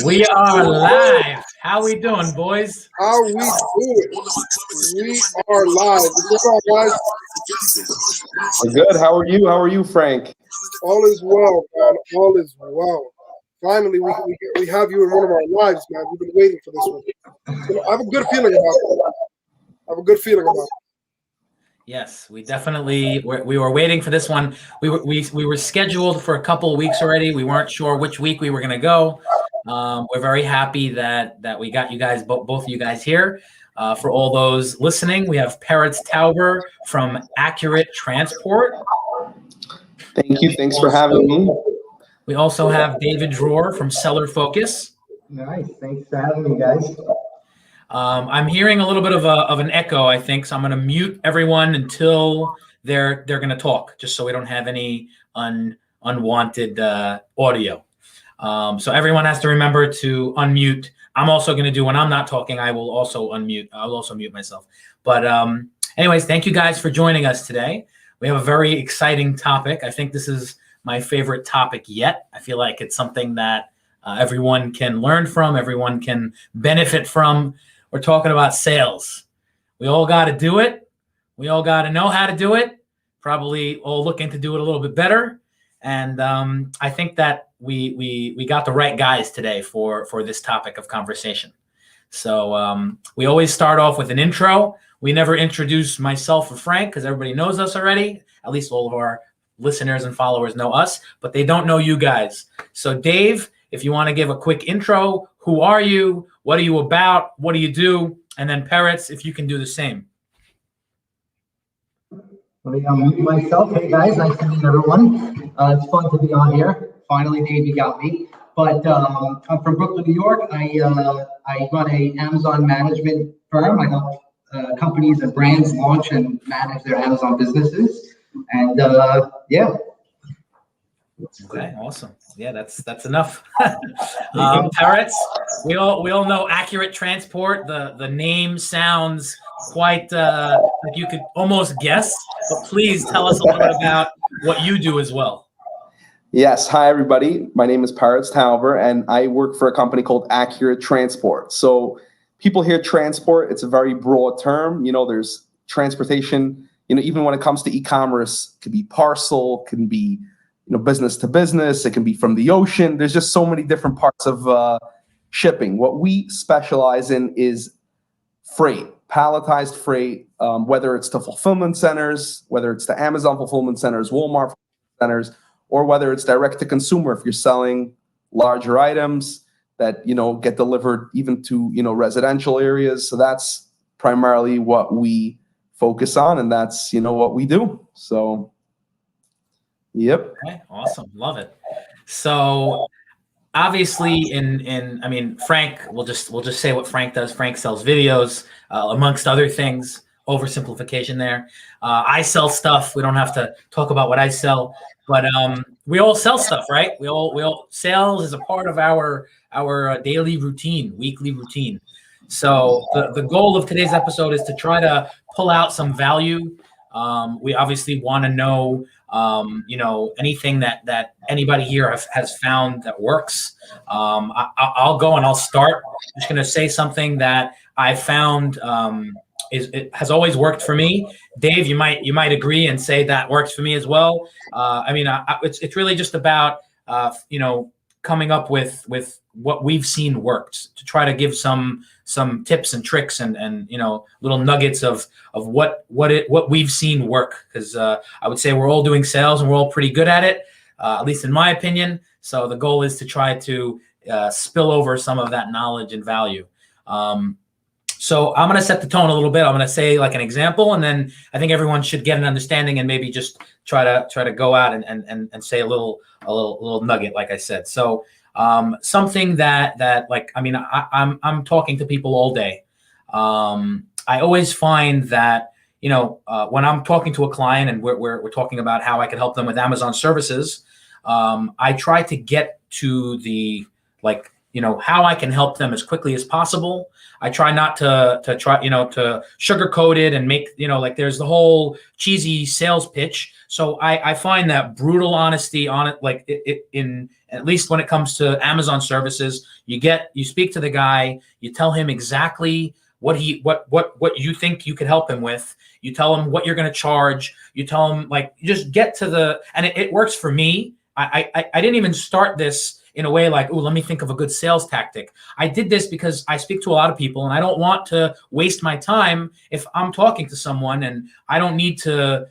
We are live. How we doing, boys? How we doing? We are live. What's up, guys? We're good. How are you? How are you, Frank? All is well, man. All is well. Finally, we have you in one of our lives, man. We've been waiting for this one. So I have a good feeling about it. I have a good feeling about it. Yes, we definitely we were waiting for this one. We were scheduled for a couple of weeks already. We weren't sure which week we were going to go. We're very happy that we got you guys, both of you guys here. For all those listening, we have Peretz Tauber from Accurate Transport. Thank you. Thanks for having me. We also have David Dror from Seller Focus. Nice. Thanks for having me, guys. I'm hearing a little bit of an echo, I think, so I'm going to mute everyone until they're going to talk, just so we don't have any unwanted audio. So everyone has to remember to unmute. I'm also going to do when I'm not talking. I will also unmute. I'll also mute myself. But anyways, thank you guys for joining us today. We have a very exciting topic. I think this is my favorite topic yet. I feel like it's something that everyone can learn from, everyone can benefit from. We're talking about sales. We all got to do it. We all got to know how to do it. Probably all looking to do it a little bit better. And I think that we got the right guys today for this topic of conversation. So we always start off with an intro. We never introduce myself or Frank because everybody knows us already. At least all of our listeners and followers know us, but they don't know you guys. So Dave, if you want to give a quick intro, who are you? What are you about? What do you do? And then Peretz, if you can do the same. Let me unmute myself. Hey guys, nice to meet everyone. It's fun to be on here. Finally, Dave, you got me. But I'm from Brooklyn, New York. I run a Amazon management firm. I help companies and brands launch and manage their Amazon businesses. And yeah. Okay, awesome. Yeah, that's enough. Peretz, we all know Accurate Transport. The name sounds quite like you could almost guess, but please tell us a little bit about what you do as well. Yes. Hi, everybody. My name is Peretz Tauber, and I work for a company called Accurate Transport. So people hear transport, it's a very broad term. You know, there's transportation, even when it comes to e-commerce, it could be parcel, can be business to business. It can be from the ocean. There's just so many different parts of shipping. What we specialize in is freight, palletized freight, whether it's to fulfillment centers, whether it's to Amazon fulfillment centers, Walmart centers, or whether it's direct to consumer. If you're selling larger items that, get delivered even to, residential areas. So that's primarily what we focus on, and that's, what we do. So yep. Okay, awesome. Love it. So obviously Frank, we'll just say what Frank does. Frank sells videos, amongst other things, oversimplification there. I sell stuff. We don't have to talk about what I sell, but we all sell stuff, right? We all sales is a part of our daily routine, weekly routine. So the goal of today's episode is to try to pull out some value. We obviously want to know anything that anybody here has found that works. I'll go and I'll start. I'm just going to say something that I found it has always worked for me. Dave, you might agree and say that works for me as well. It's really just about coming up with what we've seen worked, to try to give some tips and tricks and little nuggets of what we've seen work, because I would say we're all doing sales and we're all pretty good at it, at least in my opinion. So the goal is to try to spill over some of that knowledge and value. So I'm going to set the tone a little bit. I'm going to say like an example, and then I think everyone should get an understanding and maybe just try to go out and say a little nugget, like I said. So something that I'm talking to people all day. I always find that when I'm talking to a client and we're talking about how I can help them with Amazon services, I try to get to the how I can help them as quickly as possible. I try not to sugarcoat it and make, there's the whole cheesy sales pitch. So I find that brutal honesty on it, in at least when it comes to Amazon services, you speak to the guy, you tell him exactly what you think you could help him with. You tell him what you're going to charge. You tell him, like, you just get to and it works for me. I didn't even start this in a way like, oh, let me think of a good sales tactic. I did this because I speak to a lot of people and I don't want to waste my time if I'm talking to someone, and I don't need to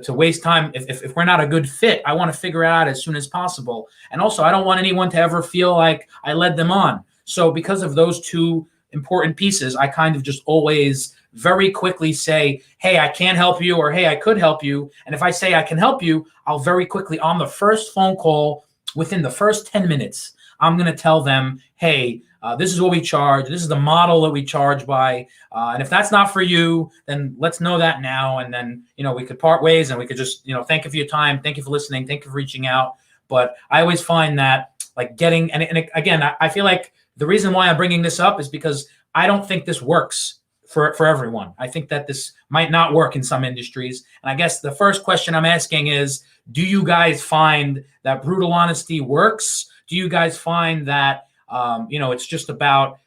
waste time if we're not a good fit. I want to figure it out as soon as possible. And also, I don't want anyone to ever feel like I led them on. So because of those two important pieces, I kind of just always very quickly say, hey, I can't help you, or hey, I could help you. And if I say I can help you, I'll very quickly, on the first phone call, within the first 10 minutes, I'm going to tell them, hey, this is what we charge. This is the model that we charge by. And if that's not for you, then let's know that now. And then, we could part ways, and we could just, thank you for your time. Thank you for listening. Thank you for reaching out. But I always find that, like, getting, and again, I feel like the reason why I'm bringing this up is because I don't think this works for everyone. I think that this might not work in some industries. And I guess the first question I'm asking is, do you guys find that brutal honesty works? Do you guys find that, it's just about,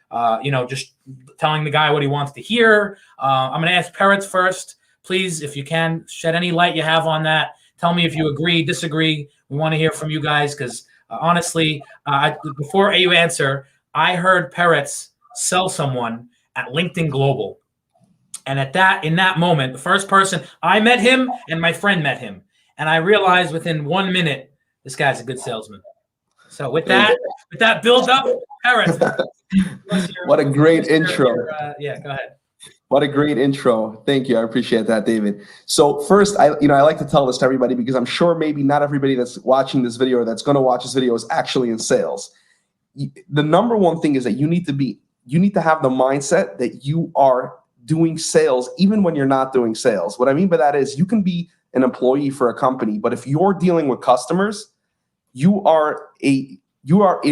just telling the guy what he wants to hear? I'm going to ask Peretz first. Please, if you can, shed any light you have on that. Tell me if you agree, disagree. We want to hear from you guys because, honestly, before you answer, I heard Peretz sell someone at LinkedIn Global. And in that moment, the first person, I met him and my friend met him. And I realized within 1 minute, this guy's a good salesman. So with that build up, Peretz. What a great intro. Yeah, go ahead. What a great intro. Thank you. I appreciate that, David. So first, I like to tell this to everybody because I'm sure maybe not everybody that's watching this video or that's going to watch this video is actually in sales. The number one thing is that you need to have the mindset that you are doing sales even when you're not doing sales. What I mean by that is you can be an employee for a company, but if you're dealing with customers, you are a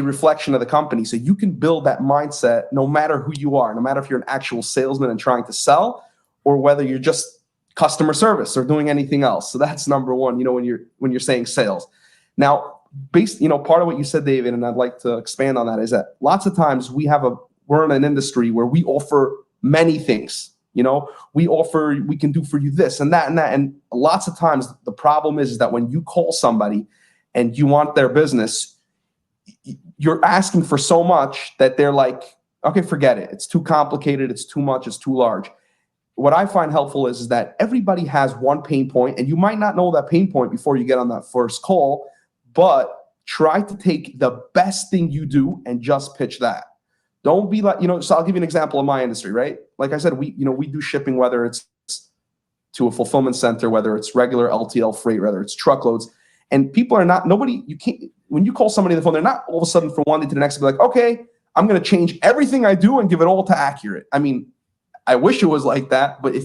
reflection of the company. So you can build that mindset no matter who you are, no matter if you're an actual salesman and trying to sell, or whether you're just customer service or doing anything else. So that's number one, when you're saying sales. Now, part of what you said, David, and I'd like to expand on that, is that lots of times we're in an industry where we offer many things. We can do for you this and that and that. And lots of times the problem is that when you call somebody and you want their business, you're asking for so much that they're like, okay, forget it. It's too complicated. It's too much. It's too large. What I find helpful is that everybody has one pain point, and you might not know that pain point before you get on that first call, but try to take the best thing you do and just pitch that. Don't be like, so I'll give you an example of my industry, right? Like I said, we do shipping, whether it's to a fulfillment center, whether it's regular LTL freight, whether it's truckloads. And people are not, when you call somebody on the phone, they're not all of a sudden from one day to the next be like, okay, I'm going to change everything I do and give it all to Accurate. I mean, I wish it was like that, but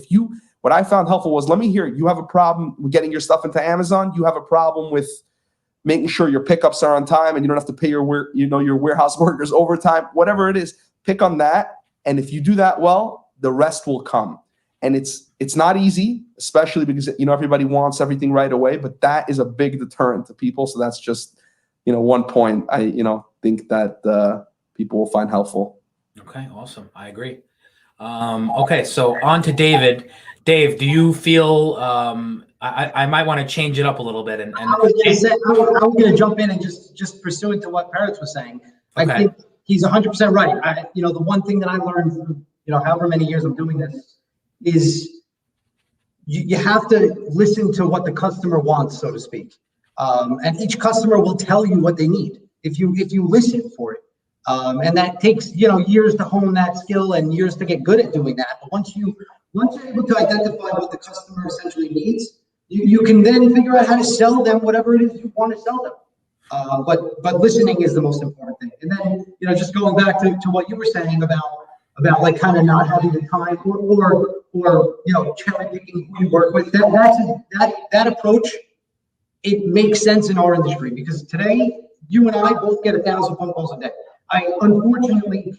what I found helpful was, let me hear, you have a problem with getting your stuff into Amazon. You have a problem with making sure your pickups are on time and you don't have to pay your warehouse workers overtime, whatever it is, pick on that. And if you do that well, the rest will come. And it's not easy, especially because, everybody wants everything right away, but that is a big deterrent to people. So that's just, one point I, think that people will find helpful. Okay, awesome. I agree. Okay, so on to David. Dave, do you feel I might want to change it up a little bit? And I was going to jump in and just pursuant to what Peretz was saying. Okay. I think he's 100% right. The one thing that I learned from, however many years I'm doing this is you have to listen to what the customer wants, so to speak. And each customer will tell you what they need if you listen for it. And that takes, years to hone that skill and years to get good at doing that. But once you're able to identify what the customer essentially needs, you can then figure out how to sell them whatever it is you want to sell them. But listening is the most important thing. And then, just going back to what you were saying about like kind of not having the time or cherry picking who you work with, that approach, it makes sense in our industry because today you and I both get 1,000 phone calls a day. I unfortunately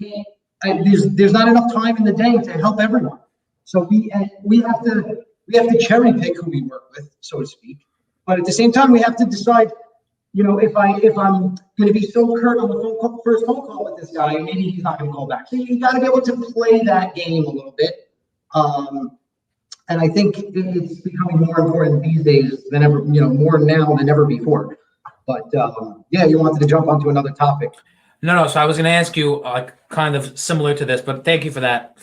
can't. There's not enough time in the day to help everyone. So we have to cherry pick who we work with, so to speak. But at the same time, we have to decide if I'm going to be so curt on the first phone call with this guy, maybe he's not going to call back. So you got to be able to play that game a little bit. And I think it's becoming more important these days than ever, more now than ever before. But yeah, you wanted to jump onto another topic. No. So I was going to ask you kind of similar to this, but thank you for that.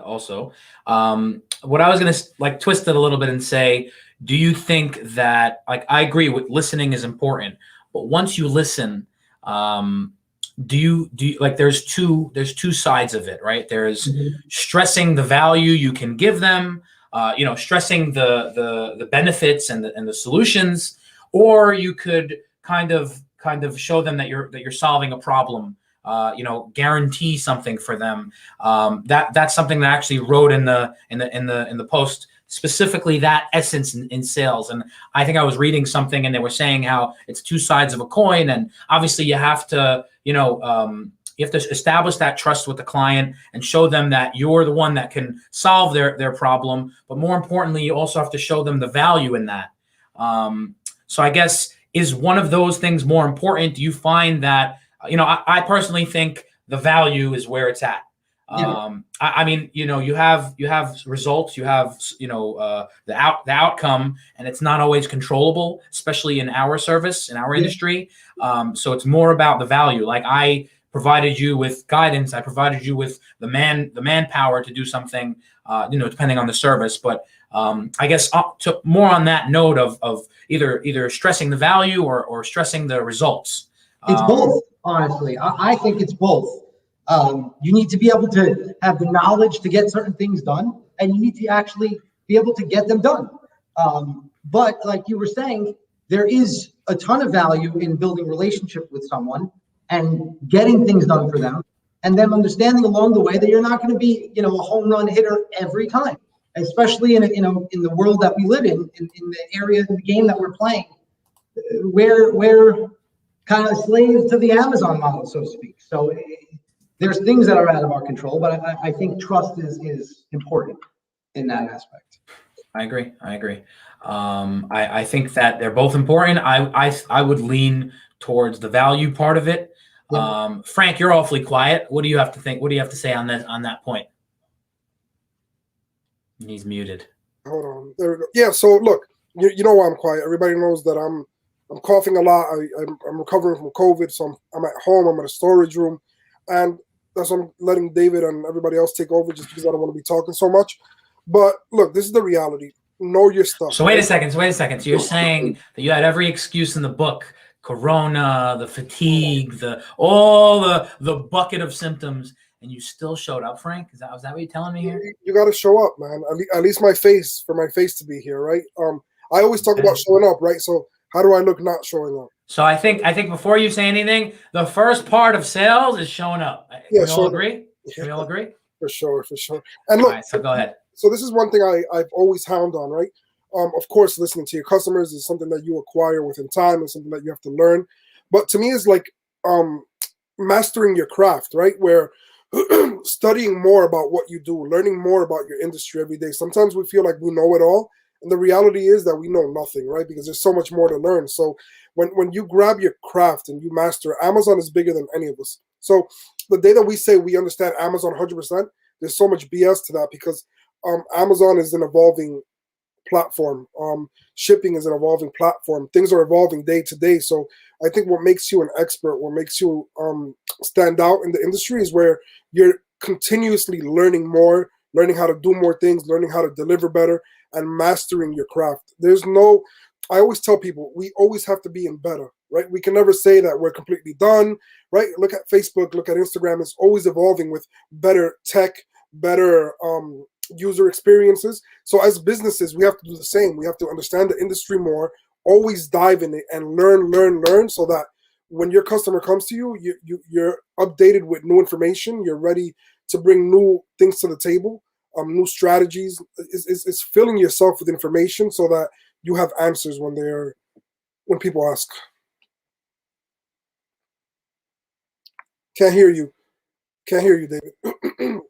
Also, what I was going to twist it a little bit and say, do you think that I agree with listening is important, but once you listen, do you there's two sides of it, right? There's stressing the value you can give them, stressing the benefits and the solutions, or you could kind of show them that you're solving a problem, guarantee something for them. That's something that I actually wrote in the post, specifically that essence in sales. And I think I was reading something and they were saying how it's two sides of a coin, and obviously you have to establish that trust with the client and show them that you're the one that can solve their problem. But more importantly, you also have to show them the value in that. So I guess, is one of those things more important? Do you find that, I personally think the value is where it's at. I mean, you have results, you have, the outcome, and it's not always controllable, especially in our service, in our industry. So it's more about the value. Like, I provided you with guidance, I provided you with the manpower to do something, depending on the service. But I guess to more on that note of either stressing the value or stressing the results. It's both, honestly. I think it's both. You need to be able to have the knowledge to get certain things done, and you need to actually be able to get them done. But like you were saying, there is a ton of value in building relationship with someone and getting things done for them, and then understanding along the way that you're not going to be, a home run hitter every time, especially in the world that we live in the area, in the game that we're playing. We're kind of slaves to the Amazon model, so to speak. So there's things that are out of our control, but I think trust is important in that aspect. I agree. I think that they're both important. I would lean towards the value part of it. Yeah. Frank, you're awfully quiet. What do you have to think? What do you have to say on that point? He's muted. Hold on. There we go. Yeah. So look, you know why I'm quiet. Everybody knows that I'm coughing a lot. I'm recovering from COVID, so I'm at home. I'm in a storage room, and that's why I'm letting David and everybody else take over, just because I don't want to be talking so much. But look, this is the reality. Know your stuff. So wait a second. So you're saying that you had every excuse in the book: Corona, the fatigue, all the bucket of symptoms, and you still showed up, Frank? Was that what you're telling me here? You got to show up, man. At least my face to be here, right? I always talk about showing up, right? So how do I look not showing up? So I think before you say anything, the first part of sales is showing up. Yeah, we all agree? Yeah. We all agree? For sure. And look, all right, so go ahead. So this is one thing I've always hound on, right? Of course, listening to your customers is something that you acquire within time and something that you have to learn. But to me, it's like mastering your craft, right? Where studying more about what you do, learning more about your industry every day. Sometimes we feel like we know it all, and the reality is that we know nothing, right? Because there's so much more to learn. So when you grab your craft and you master, Amazon is bigger than any of us. So the day that we say we understand Amazon 100%, there's so much BS to that, because Amazon is an evolving platform. Shipping is an evolving platform. Things are evolving day to day. So I think what makes you an expert, what makes you stand out in the industry, is where you're continuously learning more, learning how to do more things, learning how to deliver better, and mastering your craft. I always tell people, we always have to be in better, right? We can never say that we're completely done, right? Look at Facebook, look at Instagram. It's always evolving with better tech, better user experiences. So as businesses, we have to do the same. We have to understand the industry more, always dive in it and learn, so that when your customer comes to you, you're updated with new information. You're ready to bring new things to the table, new strategies. It's filling yourself with information so that you have answers when people ask. Can't hear you, David.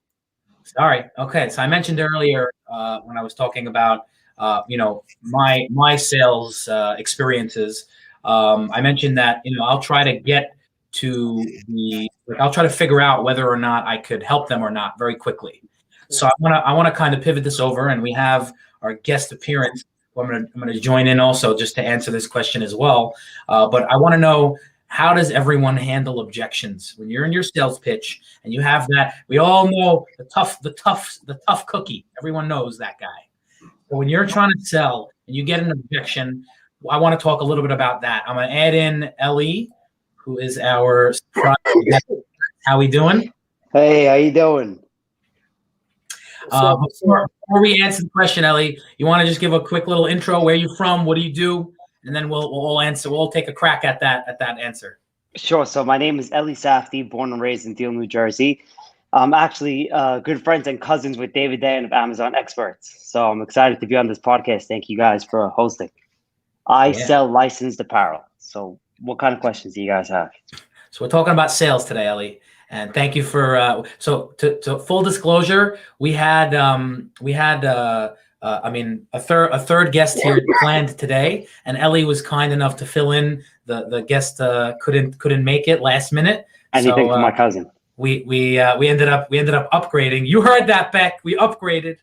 Sorry. Okay. So I mentioned earlier when I was talking about my sales experiences. I mentioned that I'll try to get to I'll try to figure out whether or not I could help them or not very quickly. So I want to kind of pivot this over, and we have our guest appearance. I'm gonna join in also just to answer this question as well. But I want to know, how does everyone handle objections when you're in your sales pitch and you have that? We all know the tough cookie. Everyone knows that guy. But when you're trying to sell and you get an objection, I want to talk a little bit about that. I'm going to add in Ellie, who is our surprise guest. How we doing? Hey, how you doing? Before we answer the question, Ellie, you want to just give a quick little intro? Where you from? What do you do? And then we'll answer. We'll take a crack at that answer. Sure. So my name is Ellie Safdiah, born and raised in Deal, New Jersey. I'm actually good friends and cousins with David Dror of Amazon Experts. So I'm excited to be on this podcast. Thank you guys for hosting. I sell licensed apparel. So what kind of questions do you guys have? So we're talking about sales today, Ellie. And thank you for so to full disclosure, we had a third guest here planned today, and Ellie was kind enough to fill in. The guest couldn't make it last minute. Anything for my cousin. We ended up upgrading. You heard that, Beck? We upgraded.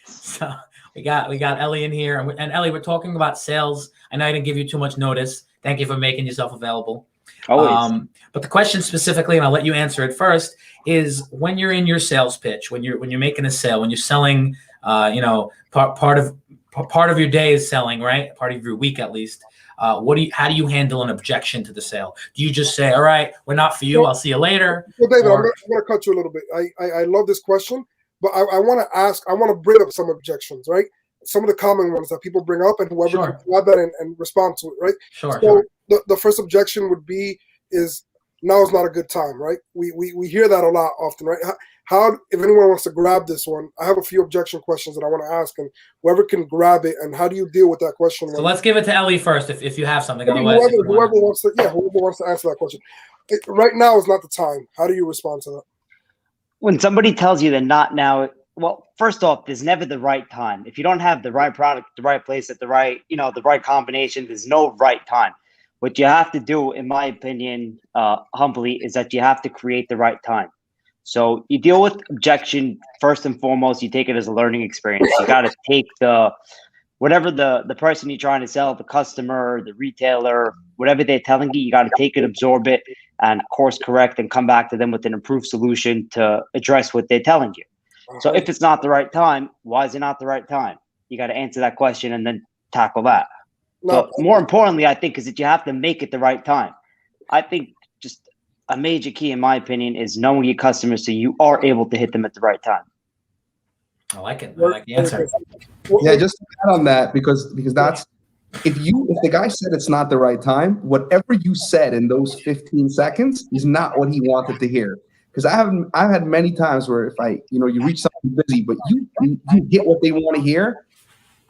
So we got Ellie in here, and Ellie, we're talking about sales. I know I didn't give you too much notice. Thank you for making yourself available. Always. But the question specifically, and I'll let you answer it first, is when you're in your sales pitch, when you're making a sale, when you're selling, part of your day is selling, right? Part of your week at least. How do you handle an objection to the sale? Do you just say, all right, we're not for you, I'll see you later? Well, David, I'm going to cut you a little bit. I love this question, but I want to bring up some objections, right? Some of the common ones that people bring up, and whoever can grab that and respond to it, right? So the first objection would be is now is not a good time, right? We hear that a lot often, right? How, if anyone wants to grab this one, I have a few objection questions that I want to ask, and whoever can grab it, and how do you deal with that question? So let's give it to Ellie first, if you have something. Otherwise, whoever wants to answer that question. Right now is not the time. How do you respond to that? When somebody tells you that not now, well, first off, there's never the right time. If you don't have the right product, the right place, at the right, the right combination, there's no right time. What you have to do, in my opinion, humbly, is that you have to create the right time. So you deal with objection first and foremost. You take it as a learning experience. You got to take whatever the person you're trying to sell, the customer, the retailer, whatever they're telling you, you got to take it, absorb it, and course correct, and come back to them with an improved solution to address what they're telling you. So if it's not the right time, why is it not the right time? You got to answer that question and then tackle that. But more importantly, I think, is that you have to make it the right time. I think just a major key, in my opinion, is knowing your customers so you are able to hit them at the right time. I like it. I like the answer. Yeah, just to add on that, because that's if the guy said it's not the right time, whatever you said in those 15 seconds is not what he wanted to hear. Because I've had many times where if you reach someone busy, but you get what they want to hear,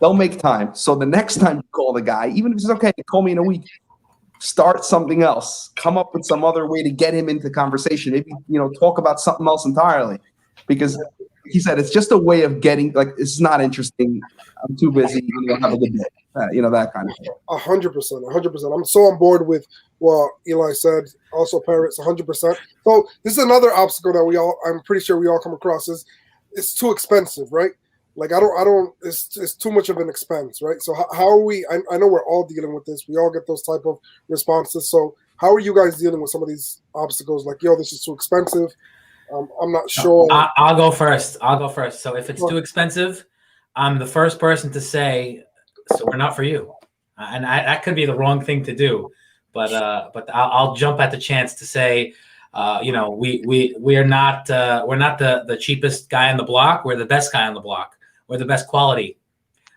they'll make time. So the next time you call the guy, even if it's okay, call me in a week, start something else, come up with some other way to get him into conversation. Maybe, talk about something else entirely, because he said, it's just a way of getting, it's not interesting. I'm too busy. Have a good day. That kind of thing. 100%. I'm so on board with what Eli said. Also, Peretz, 100%. So this is another obstacle that I'm pretty sure we all come across is it's too expensive, right? It's too much of an expense, right? So how are we, I know we're all dealing with this. We all get those type of responses. So how are you guys dealing with some of these obstacles? This is too expensive. I'm not sure. I'll go first. So if it's too expensive, I'm the first person to say, so we're not for you. And that could be the wrong thing to do, but I'll jump at the chance to say, we're not the cheapest guy on the block. We're the best guy on the block. We're the best quality.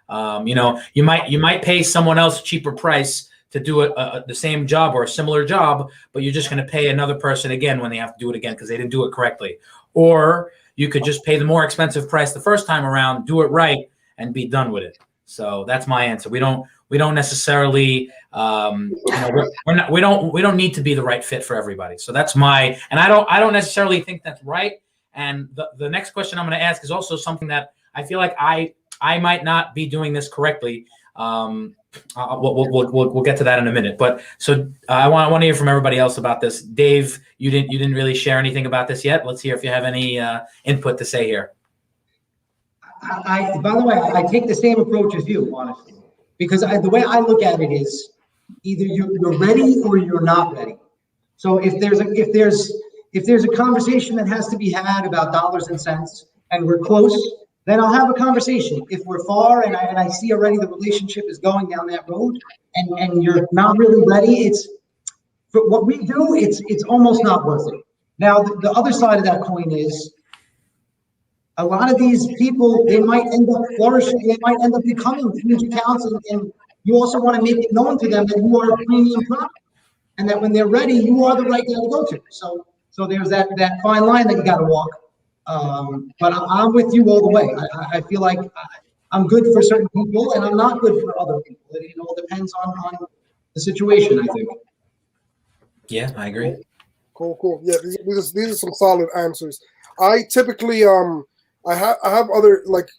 You might pay someone else a cheaper price to do the same job or a similar job, but you're just going to pay another person again when they have to do it again because they didn't do it correctly. Or you could just pay the more expensive price the first time around, do it right, and be done with it. So that's my answer. We don't necessarily, we don't need to be the right fit for everybody. So that's and I don't necessarily think that's right. And the next question I'm going to ask is also something that I feel like I might not be doing this correctly. we'll get to that in a minute. But so I want to hear from everybody else about this. Dave, you didn't really share anything about this yet. Let's hear if you have any input to say here. By the way, I take the same approach as you, honestly, because the way I look at it is either you're ready or you're not ready. So if there's a conversation that has to be had about dollars and cents, and we're close, then I'll have a conversation. If we're far and I see already the relationship is going down that road, and you're not really ready, for what we do, it's almost not worth it. Now, the other side of that coin is, a lot of these people, they might end up flourishing, they might end up becoming huge accounts, and you also want to make it known to them that you are a premium product, and that when they're ready, you are the right guy to go to. So there's that fine line that you got to walk. But I'm with you all the way. I feel like I'm good for certain people, and I'm not good for other people. It all depends on the situation, I think. Yeah, I agree. Cool. Yeah, these are some solid answers. I typically I have other, like,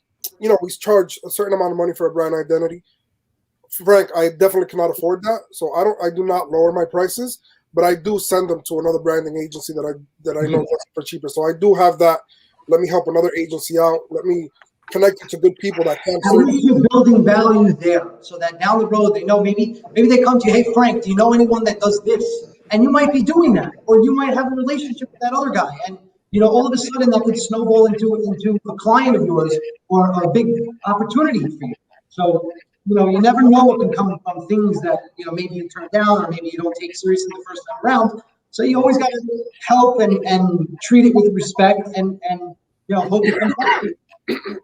we charge a certain amount of money for a brand identity. Frank, I definitely cannot afford that, so I do not lower my prices, but I do send them to another branding agency that I know that's for cheaper. So I do have that. Let me help another agency out. Let me connect you to good people that can. At least you're building value there, so that down the road they know. Maybe they come to you, hey Frank, do you know anyone that does this? And you might be doing that, or you might have a relationship with that other guy, and all of a sudden that could snowball into a client of yours or a big opportunity for you. So, you never know what can come from things that, maybe you turn down or maybe you don't take seriously the first time around. So you always got to help and treat it with respect and hope it comes back.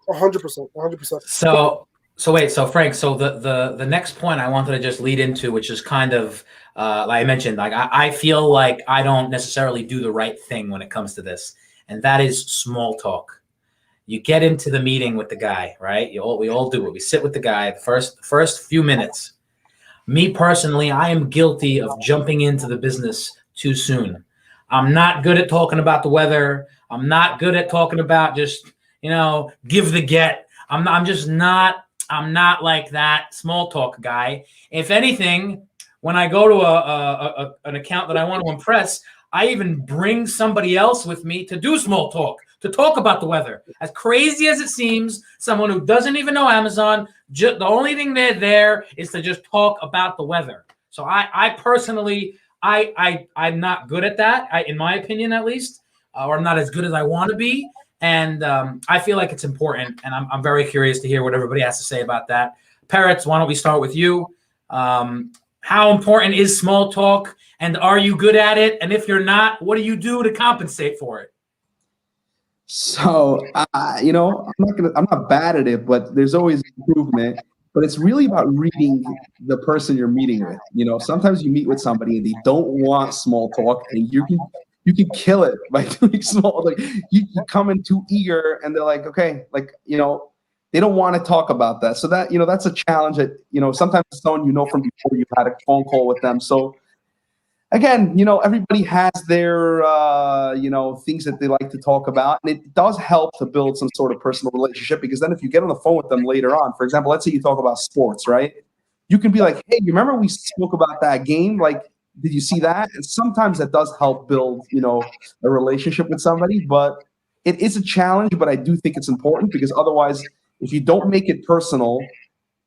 100%. So Frank, so the next point I wanted to just lead into, which is kind of, like I mentioned, like I feel like I don't necessarily do the right thing when it comes to this, and that is small talk. You get into the meeting with the guy, right? We all do it. We sit with the guy the first few minutes. Me personally, I am guilty of jumping into the business too soon. I'm not good at talking about the weather. I'm not good at talking about just, give the get. I'm not like that small talk guy. If anything, when I go to an account that I want to impress, I even bring somebody else with me to do small talk, to talk about the weather. As crazy as it seems, someone who doesn't even know Amazon, the only thing they're there is to just talk about the weather. So I personally, I'm not good at that, in my opinion at least, or I'm not as good as I want to be. And I feel like it's important, and I'm very curious to hear what everybody has to say about that. Peretz, why don't we start with you? How important is small talk, and are you good at it? And if you're not, what do you do to compensate for it? So, I'm not bad at it, but there's always improvement. But it's really about reading the person you're meeting with. Sometimes you meet with somebody and they don't want small talk, and you can kill it by doing small. Like you come in too eager, and they're like, okay, they don't want to talk about that. So that that's a challenge. That sometimes it's someone from before you've had a phone call with them. So again, everybody has their things that they like to talk about, and it does help to build some sort of personal relationship, because then if you get on the phone with them later on, for example, let's say you talk about sports, right? You can be like, hey, you remember we spoke about that game? Like, did you see that? And sometimes that does help build, a relationship with somebody, but it is a challenge, but I do think it's important, because otherwise, if you don't make it personal,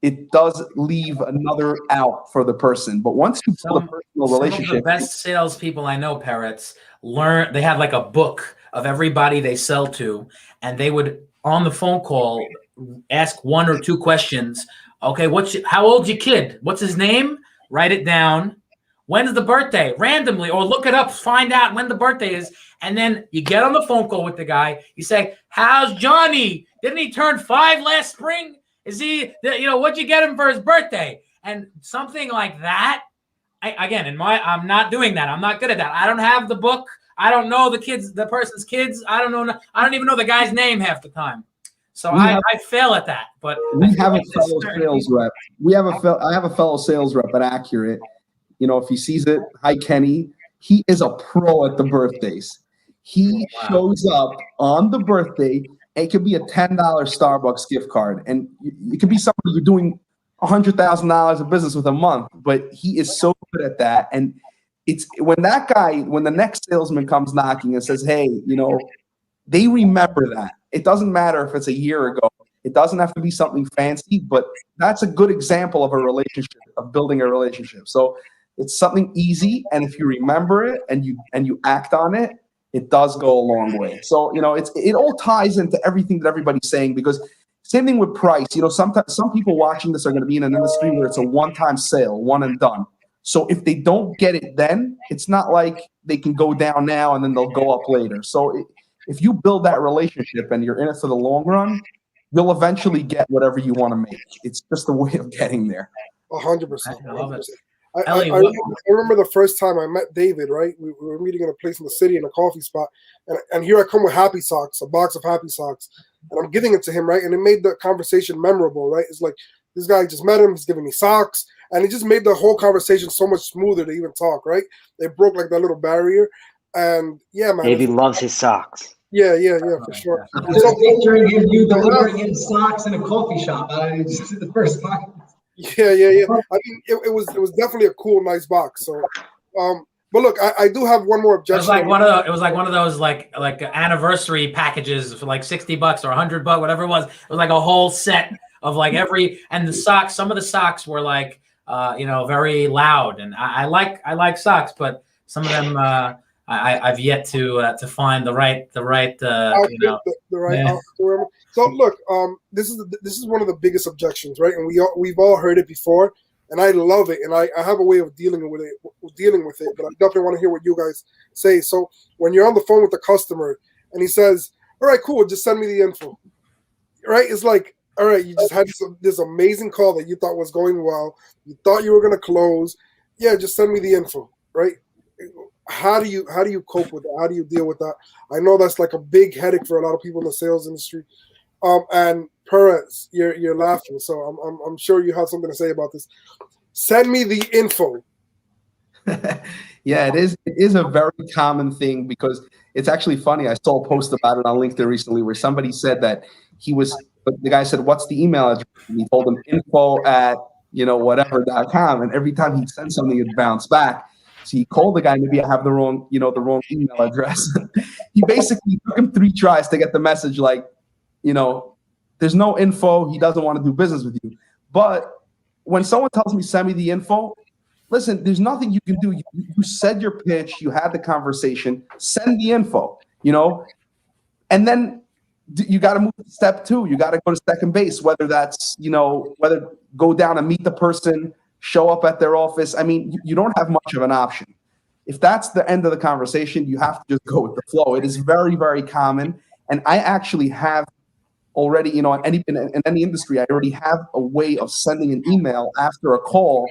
it does leave another out for the person. But once you build a personal relationship, some of the best salespeople I know, Peretz, they have like a book of everybody they sell to, and they would on the phone call ask one or two questions. Okay, how old's your kid? What's his name? Write it down. When's the birthday? Randomly, or look it up, find out when the birthday is. And then you get on the phone call with the guy. You say, how's Johnny? Didn't he turn 5 last spring? Is he, what'd you get him for his birthday? And something like that. I'm not doing that. I'm not good at that. I don't have the book. I don't know the person's kids. I don't know. I don't even know the guy's name half the time. So I fail at that. But we have a fellow sales rep. I have a fellow sales rep at Accurate. If he sees it, hi Kenny. He is a pro at the birthdays. He shows up on the birthday. It could be a $10 Starbucks gift card, and it could be somebody you're doing $100,000 of business with a month, but he is so good at that. And it's when the next salesman comes knocking and says, hey, they remember that. It doesn't matter if it's a year ago. It doesn't have to be something fancy, but that's a good example of a relationship, of building a relationship. So it's something easy, and if you remember it and you act on it, it does go a long way. So it all ties into everything that everybody's saying, because same thing with price. Sometimes some people watching this are going to be in an industry where it's a one-time sale, one and done. So if they don't get it then, it's not like they can go down now and then they'll go up later. So if you build that relationship and you're in it for the long run, you'll eventually get whatever you want to make. It's just a way of getting there. 100%. I love it. I remember the first time I met David, right? We were meeting in a place in the city in a coffee spot. And here I come with Happy Socks, a box of Happy Socks. And I'm giving it to him, right? And it made the conversation memorable, right? It's like, this guy just met him, he's giving me socks. And it just made the whole conversation so much smoother to even talk, right? They broke like that little barrier. And yeah, man. David loves his socks. Yeah, for sure. I'm just picturing you delivering him socks in a coffee shop. Just the first time. Yeah. I mean, it was definitely a cool, nice box. So, but look, I do have one more objection. It was like one of those like anniversary packages for like $60 or $100, whatever it was. It was like a whole set of like and the socks. Some of the socks were like very loud, and I like socks, but some of them I've yet to find the right outfit. So look, this is one of the biggest objections, right? And we've all heard it before, and I love it, and I have a way of dealing with it, but I definitely want to hear what you guys say. So when you're on the phone with the customer and he says, all right, cool, just send me the info, right? It's like, all right, you just had this amazing call that you thought was going well. You thought you were going to close. Yeah, just send me the info, right? How do you cope with that? How do you deal with that? I know that's like a big headache for a lot of people in the sales industry. And Peretz, you're laughing, so I'm sure you have something to say about this. Send me the info. Yeah, it is a very common thing, because it's actually funny. I saw a post about it on LinkedIn recently where somebody said that the guy said, what's the email address? And he told him info@whatever.com. And every time he'd send something, it'd bounce back. So he called the guy, maybe I have the wrong email address. He basically took him 3 tries to get the message like, there's no info. He doesn't want to do business with you. But when someone tells me, send me the info, listen, there's nothing you can do. You said your pitch, you had the conversation, send the info, and then you got to move to step 2. You got to go to second base, whether that's, whether go down and meet the person, show up at their office. I mean, you don't have much of an option. If that's the end of the conversation, you have to just go with the flow. It is very, very common. And I actually have already, in any industry, I already have a way of sending an email after a call.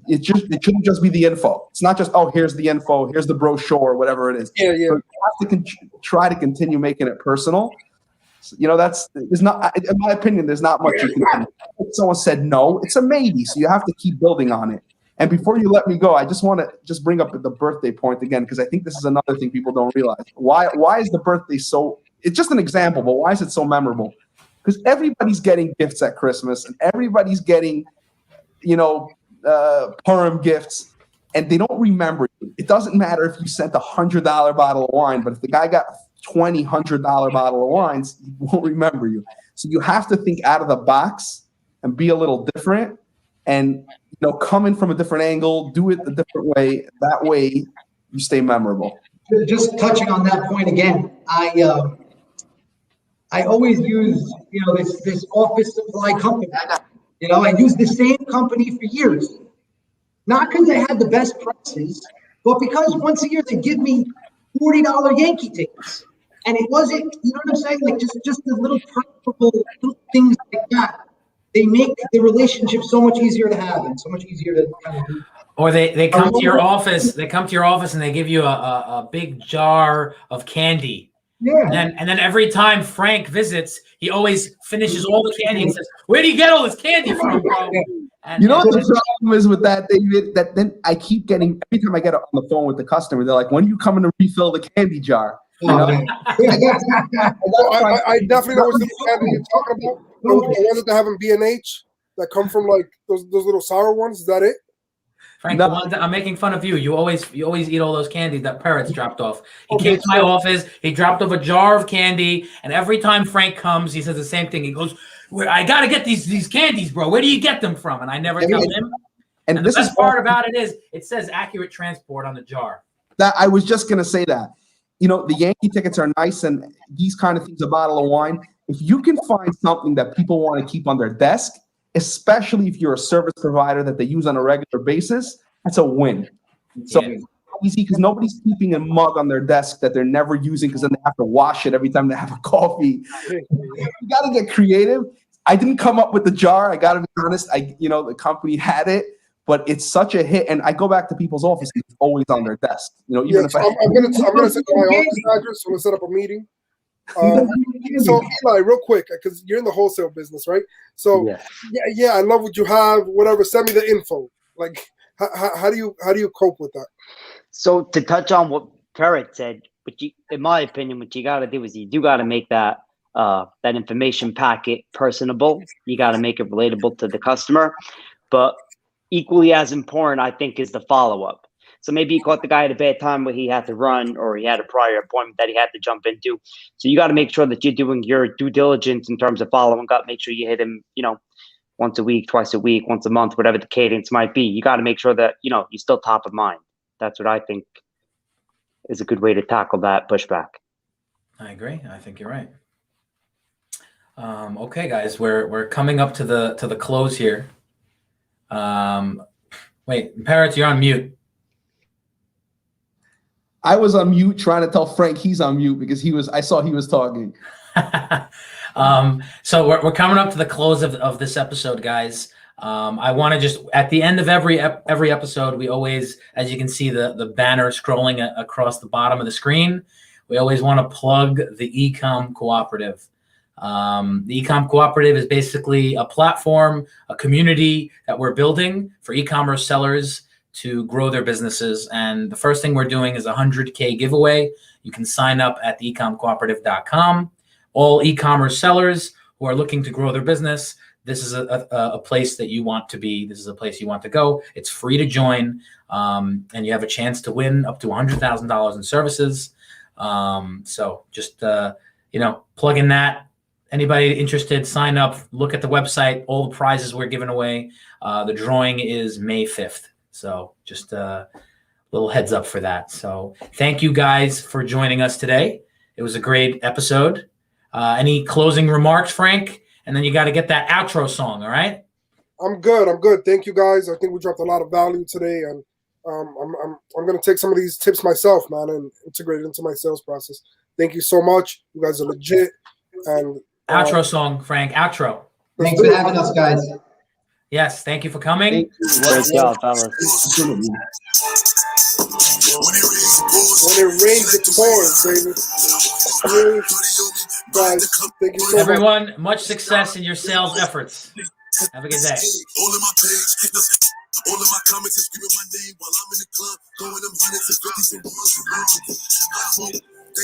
It shouldn't just be the info. It's not just, oh, here's the info, here's the brochure, whatever it is. Yeah. So you have to try to continue making it personal. There's not, in my opinion, there's not much you can do. If someone said no, it's a maybe. So you have to keep building on it. And before you let me go, I just want to bring up the birthday point again, because I think this is another thing people don't realize. Why is the birthday so? It's just an example, but why is it so memorable? Because everybody's getting gifts at Christmas, and everybody's getting, Purim gifts, and they don't remember you. It doesn't matter if you sent a $100 bottle of wine, but if the guy got $100 bottle of wines, he won't remember you. So you have to think out of the box and be a little different, and come in from a different angle, do it a different way. That way you stay memorable. Just touching on that point again, I always use this office supply company. I used the same company for years, not because they had the best prices, but because once a year they give me $40 Yankee tickets. And it wasn't, you know what I'm saying? Like just the little practical little things like that. They make the relationship so much easier to have and so much easier to kind of do. Or they come to your office. They come to your office and they give you a big jar of candy. Yeah. And then every time Frank visits, he always finishes all the candy and says, "Where do you get all this candy from, bro?" And, what the problem is with that, David? That then I keep getting, every time I get on the phone with the customer, they're like, "When are you coming to refill the candy jar?" I definitely know what the candy you're talking about. The ones that they have in B&H. that come from like those little sour ones? Is that it? Frank, No. the ones that I'm making fun of you. You always eat all those candies that Peretz dropped off. He Okay, came to my so- office. He dropped off a jar of candy, and every time Frank comes, he says the same thing. He goes, "I got to get these candies, bro. Where do you get them from?" And I never tell him. And the this is best part about it is it says Accurate Transport on the jar. that I was just gonna say that. You know, the Yankee tickets are nice, and these kind of things, a bottle of wine. If you can find something that people want to keep on their desk, especially if you're a service provider that they use on a regular basis, that's a win. So Yeah. it's easy because nobody's keeping a mug on their desk that they're never using because then they have to wash it every time they have a coffee. You got to get creative. I didn't come up with the jar. I got to be honest. The company had it, but it's such a hit. And I go back to people's offices; it's always on their desk. You know, even Yeah, if so I'm gonna send you my office address. I'm gonna set up a meeting. So Eli, real quick, because you're in the wholesale business, right? So yeah, I love what you have. Whatever, send me the info. Like, how do you cope with that? So to touch on what Peretz said, in my opinion, what you got to do is you do got to make that information packet personable. You got to make it relatable to the customer. But equally as important, I think, is the follow-up. So maybe you caught the guy at a bad time where he had to run or he had a prior appointment that he had to jump into. So you got to make sure that you're doing your due diligence in terms of following up. Make sure you hit him, once a week, twice a week, once a month, whatever the cadence might be. You got to make sure that, you're still top of mind. That's what I think is a good way to tackle that pushback. I agree. I think you're right. Okay, guys, we're coming up to the close here. Wait, Peretz, you're on mute. I was on mute trying to tell Frank he's on mute because I saw he was talking. So we're coming up to the close of this episode, guys. I want to just, at the end of every episode, we always, as you can see, the banner scrolling across the bottom of the screen, we always want to plug the Ecom Cooperative. The Ecom Cooperative is basically a platform, a community that we're building for e-commerce sellers to grow their businesses. And the first thing we're doing is a 100K giveaway. You can sign up at theecomcooperative.com. All e-commerce sellers who are looking to grow their business, this is a place that you want to be. This is a place you want to go. It's free to join, and you have a chance to win up to $100,000 in services. So just, plug in that. Anybody interested, sign up, look at the website, all the prizes we're giving away. The drawing is May 5th. So just a little heads up for that. So thank you guys for joining us today. It was a great episode. Any closing remarks, Frank? And then you got to get that outro song, all right? I'm good. Thank you, guys. I think we dropped a lot of value today, and I'm going to take some of these tips myself, man, and integrate it into my sales process. Thank you so much. You guys are legit. And outro song, Frank. Outro. Thanks for having us, guys. Yes, thank you for coming. Great job, fellas. When it rains, it pours, baby. Guys, thank you so much. Everyone, much success in your sales efforts. Have a good day. All of my comments are screaming my name while I'm in the club, throwing them hundreds and fifties and ones.